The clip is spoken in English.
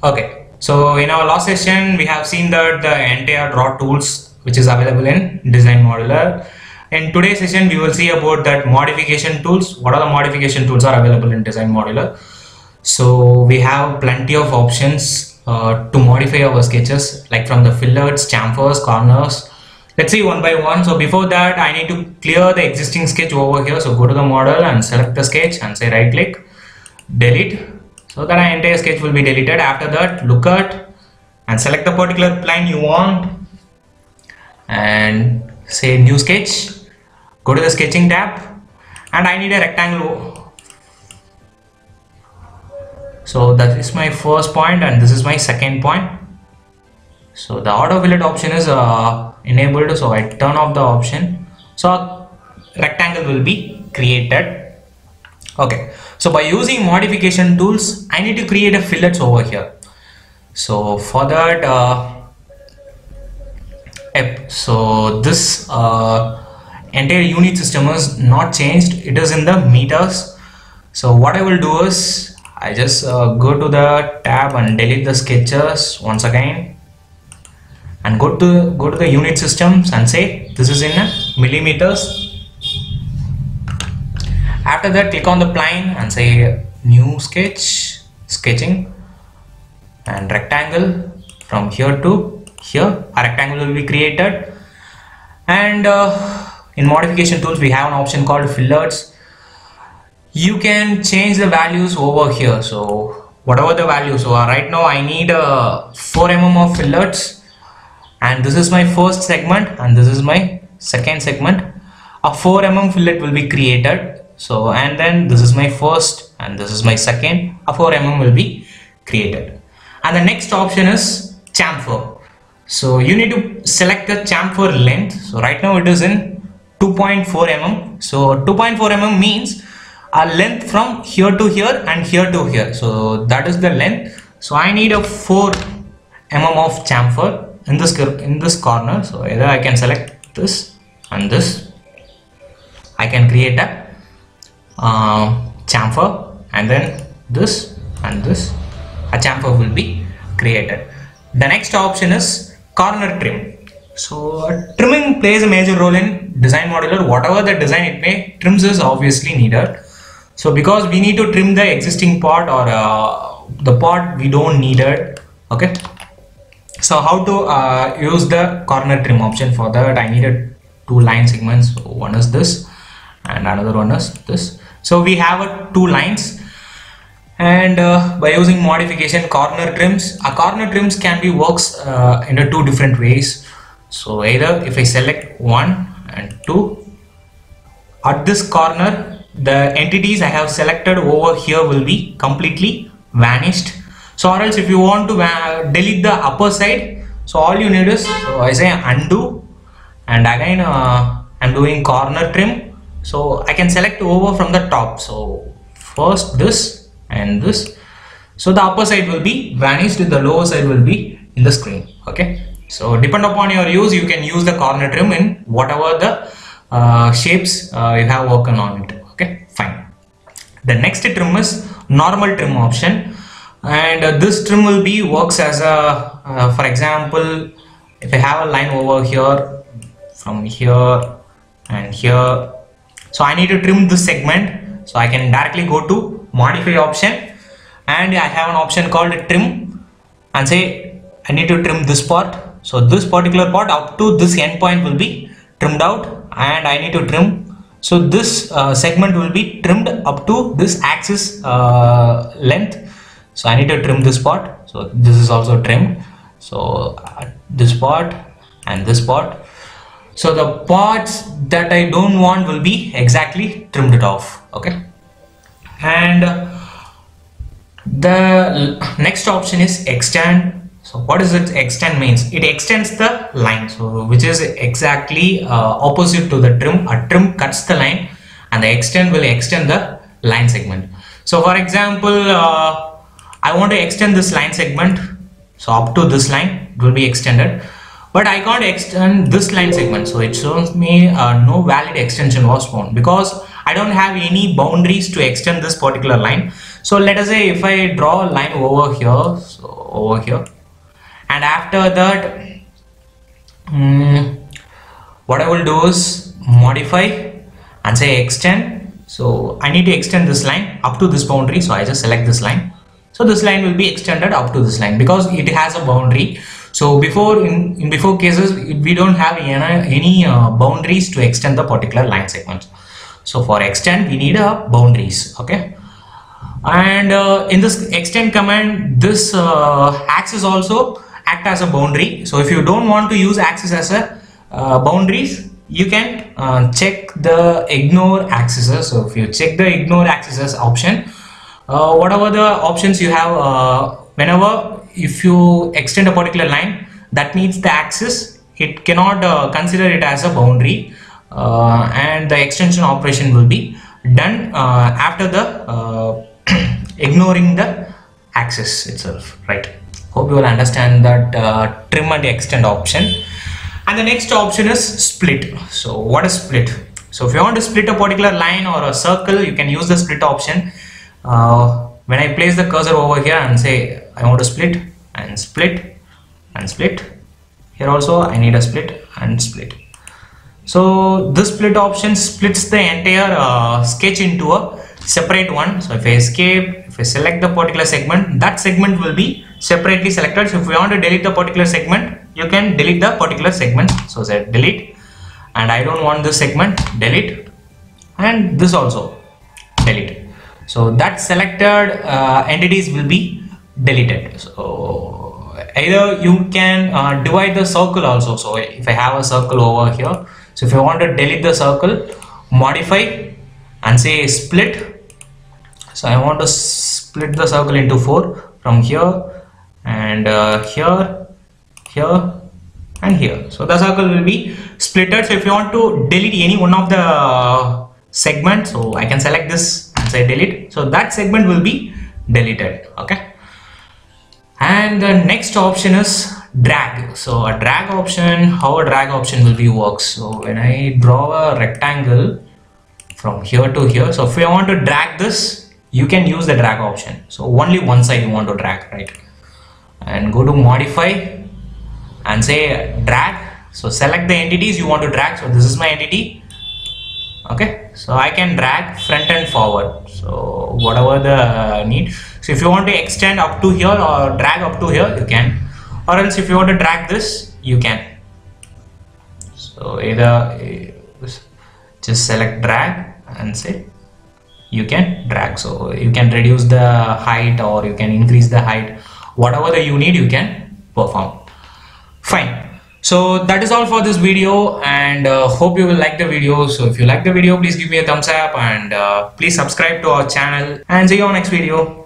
Okay, so in our last session we have seen that the entire draw tools which is available in Design Modeler. In today's session we will see about that modification tools. What are the modification tools are available in Design Modeler? So we have plenty of options to modify our sketches, like from the fillets, chamfers, corners. Let's see one by one. So before that I need to clear the existing sketch over here. So go to the model and select the sketch and say right click, delete. So that our entire sketch will be deleted. After that, look at and select the particular plane you want and say new sketch. Go to the sketching tab and I need a rectangle. So that is my first point and this is my second point. So the auto fillet option is enabled, so I turn off the option. So a rectangle will be created. Okay, so by using modification tools I need to create a fillets over here. So for that so this entire unit system is not changed, it is in the meters. So what I will do is I just go to the tab and delete the sketches once again and go to the unit systems and say this is in millimeters. After that, click on the plane and say new sketch, sketching, and rectangle. From here to here a rectangle will be created. And in modification tools we have an option called fillets. You can change the values over here, so whatever the value. So right now I need 4 mm of fillets, and this is my first segment and this is my second segment. A 4 mm fillet will be created. So and then this is my first and this is my second, a 4 mm will be created. And the next option is chamfer. So you need to select the chamfer length. So right now it is in 2.4 mm. So 2.4 mm means a length from here to here and here to here. So that is the length. So I need a 4 mm of chamfer in this corner. So either I can select this and this. I can create a chamfer and then this and this, a chamfer will be created. The next option is corner trim. So trimming plays a major role in Design Modeler. Whatever the design it may, trims is obviously needed. So because we need to trim the existing part or the part we don't need it. Okay, so how to use the corner trim option? For that I needed 2 line segments. So one is this and another one is this. So we have 2 lines, and by using modification corner trims, corner trims can be works in 2 different ways. So either if I select 1 and 2, at this corner the entities I have selected over here will be completely vanished. So or else if you want to delete the upper side, so all you need is, so I say undo and again I'm doing corner trim. So I can select over from the top. So first this and this. So the upper side will be vanished, the lower side will be in the screen. Okay. So depend upon your use, you can use the corner trim in whatever the shapes you have worked on it. Okay, fine. The next trim is normal trim option, and this trim will be works as a for example, if I have a line over here from here and here. So I need to trim this segment, so I can directly go to modify option and I have an option called trim and say I need to trim this part. So this particular part up to this end point will be trimmed out and I need to trim. So this segment will be trimmed up to this axis length. So I need to trim this part. So this is also trimmed. So this part and this part. So the parts that I don't want will be exactly trimmed it off. Okay. And the next option is extend. So what is it extend means? It extends the line. So which is exactly opposite to the trim. A trim cuts the line and the extend will extend the line segment. So for example, I want to extend this line segment. So up to this line it will be extended. But I can't extend this line segment, so it shows me no valid extension was found because I don't have any boundaries to extend this particular line. So let us say if I draw a line over here, so over here, and after that what I will do is modify and say extend. So I need to extend this line up to this boundary, so I just select this line. So this line will be extended up to this line because it has a boundary. So before in before cases we don't have any boundaries to extend the particular line segments. So for extend we need a boundaries, okay. And in this extend command, this axis also act as a boundary. So if you don't want to use axis as a boundaries, you can check the ignore axes. So if you check the ignore axes option, whatever the options you have, whenever if you extend a particular line that needs the axis, it cannot consider it as a boundary, and the extension operation will be done after the ignoring the axis itself, right? Hope you will understand that trim and extend option. And the next option is split. So what is split? So if you want to split a particular line or a circle, you can use the split option. When I place the cursor over here and say I want to split and split and split, here also I need a split and split. So this split option splits the entire sketch into a separate one. So if I escape, if I select the particular segment, that segment will be separately selected. So if we want to delete the particular segment, you can delete the particular segment. So say delete, and I don't want this segment, delete, and this also delete. So that selected entities will be deleted. So either you can divide the circle also. So if I have a circle over here, so if you want to delete the circle, modify and say split. So I want to split the circle into 4 from here and here, here and here. So the circle will be splitted. So if you want to delete any one of the segments, so I can select this and say delete. So that segment will be deleted, okay. And the next option is drag. So a drag option, how a drag option will be works. So when I draw a rectangle from here to here, so if you want to drag this, you can use the drag option. So only one side you want to drag, right? And go to modify and say drag. So select the entities you want to drag. So this is my entity, okay. So I can drag front and forward, so whatever the need. So if you want to extend up to here or drag up to here, you can, or else if you want to drag this, you can. So either just select drag and say you can drag. So you can reduce the height or you can increase the height, whatever the you need you can perform. Fine. So that is all for this video, and hope you will like the video. So if you like the video, please give me a thumbs up and please subscribe to our channel, and see you on next video.